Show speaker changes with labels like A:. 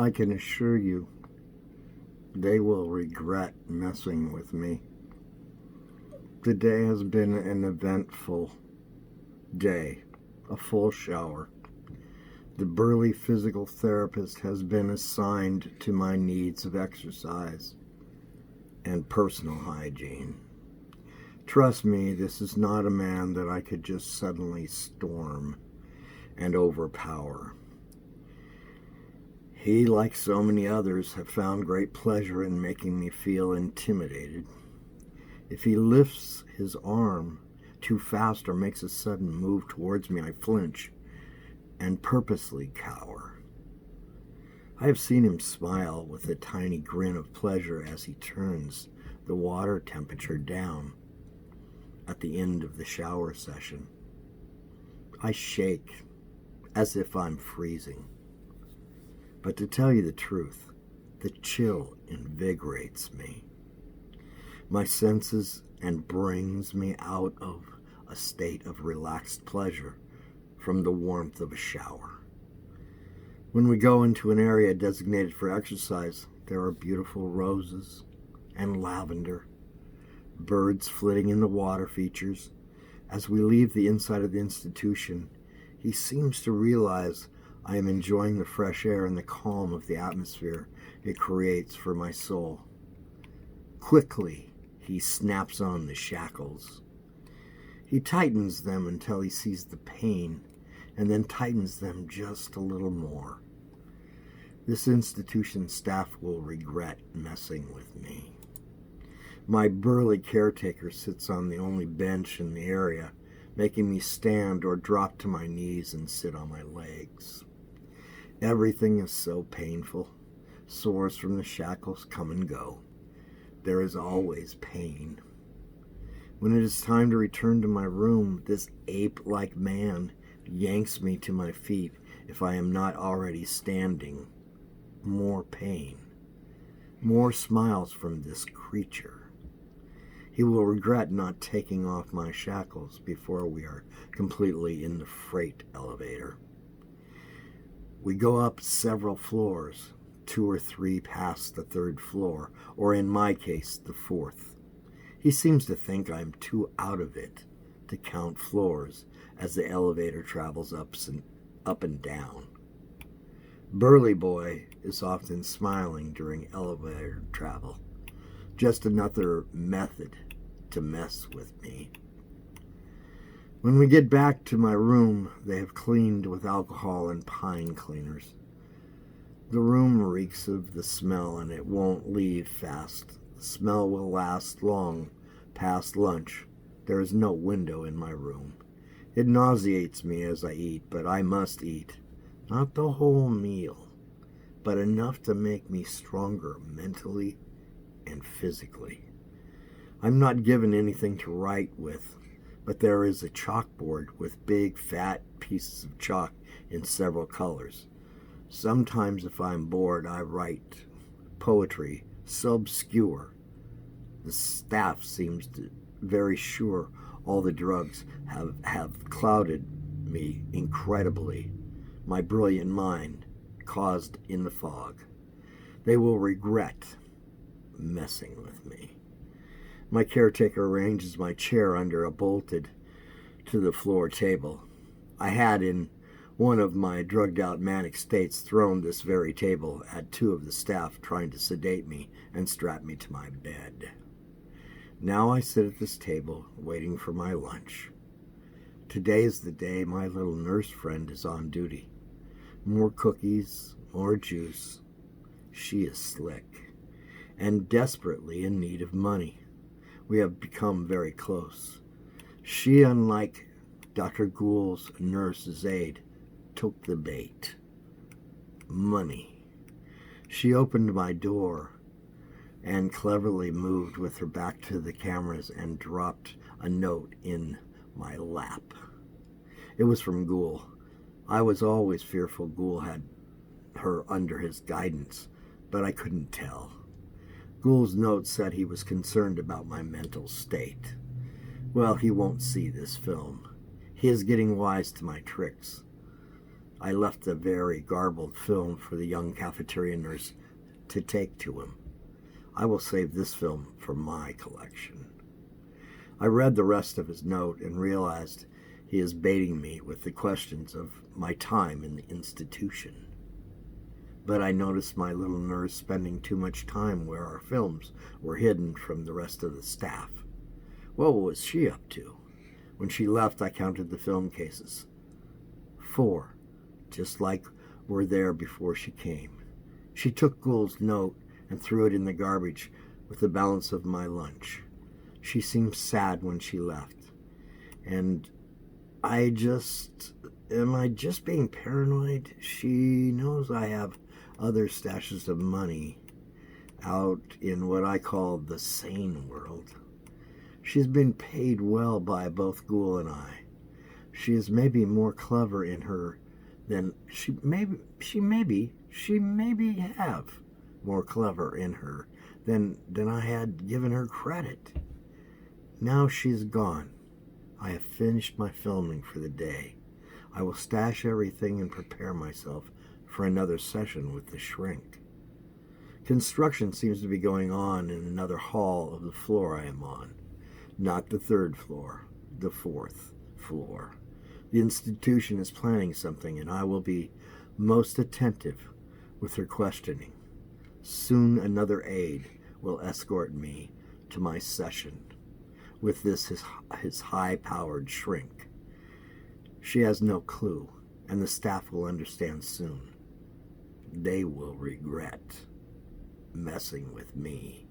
A: I can assure you they will regret messing with me. The day has been an eventful day, a full shower. The burly physical therapist has been assigned to my needs of exercise and personal hygiene. Trust me, this is not a man that I could just suddenly storm and overpower. He, like so many others, have found great pleasure in making me feel intimidated. If he lifts his arm too fast or makes a sudden move towards me, I flinch and purposely cower. I have seen him smile with a tiny grin of pleasure as he turns the water temperature down at the end of the shower session. I shake as if I'm freezing. But to tell you the truth, the chill invigorates me, my senses, and brings me out of a state of relaxed pleasure from the warmth of a shower. When we go into an area designated for exercise, there are beautiful roses and lavender, birds flitting in the water features. As we leave the inside of the institution, he seems to realize I am enjoying the fresh air and the calm of the atmosphere it creates for my soul. Quickly, he snaps on the shackles. He tightens them until he sees the pain, and then tightens them just a little more. This institution staff will regret messing with me. My burly caretaker sits on the only bench in the area, making me stand or drop to my knees and sit on my legs. Everything is so painful. Sores from the shackles come and go. There is always pain. When it is time to return to my room, this ape-like man yanks me to my feet if I am not already standing. More pain. More smiles from this creature. He will regret not taking off my shackles before we are completely in the freight elevator. We go up several floors, 2 or 3 past the 3rd floor, or in my case, the 4th. He seems to think I'm too out of it to count floors as the elevator travels up and down. Burly Boy is often smiling during elevator travel. Just another method to mess with me. When we get back to my room, they have cleaned with alcohol and pine cleaners. The room reeks of the smell, and it won't leave fast. The smell will last long past lunch. There is no window in my room. It nauseates me as I eat, but I must eat. Not the whole meal, but enough to make me stronger mentally and physically. I'm not given anything to write with, but there is a chalkboard with big, fat pieces of chalk in several colors. Sometimes if I'm bored, I write poetry so obscure. The staff seems very sure all the drugs have clouded me incredibly. My brilliant mind caused in the fog. They will regret messing with me. My caretaker arranges my chair under a bolted to the floor table. I had in one of my drugged out manic states thrown this very table at 2 of the staff trying to sedate me and strap me to my bed. Now I sit at this table waiting for my lunch. Today is the day my little nurse friend is on duty. More cookies, more juice. She is slick and desperately in need of money. We have become very close. She, unlike Dr. Ghoul's nurse's aide, took the bait. Money. She opened my door and cleverly moved with her back to the cameras and dropped a note in my lap. It was from Ghoul. I was always fearful Ghoul had her under his guidance, but I couldn't tell. Ghoul's note said he was concerned about my mental state. Well, he won't see this film. He is getting wise to my tricks. I left a very garbled film for the young cafeteria nurse to take to him. I will save this film for my collection. I read the rest of his note and realized he is baiting me with the questions of my time in the institution. But I noticed my little nurse spending too much time where our films were hidden from the rest of the staff. What was she up to? When she left, I counted the film cases. 4, just like were there before she came. She took Gould's note and threw it in the garbage with the balance of my lunch. She seemed sad when she left. And am I just being paranoid? She knows I have other stashes of money out in what I call the sane world. She's been paid well by both Gould and I. She is maybe more clever in her than she maybe have more clever in her than I had given her credit. Now she's gone. I have finished my filming for the day. I will stash everything and prepare myself for another session with the shrink. Construction seems to be going on in another hall of the floor I am on. Not the 3rd floor, the 4th floor. The institution is planning something, and I will be most attentive with her questioning. Soon another aide will escort me to my session with his high-powered shrink. She has no clue, and the staff will understand soon. They will regret messing with me.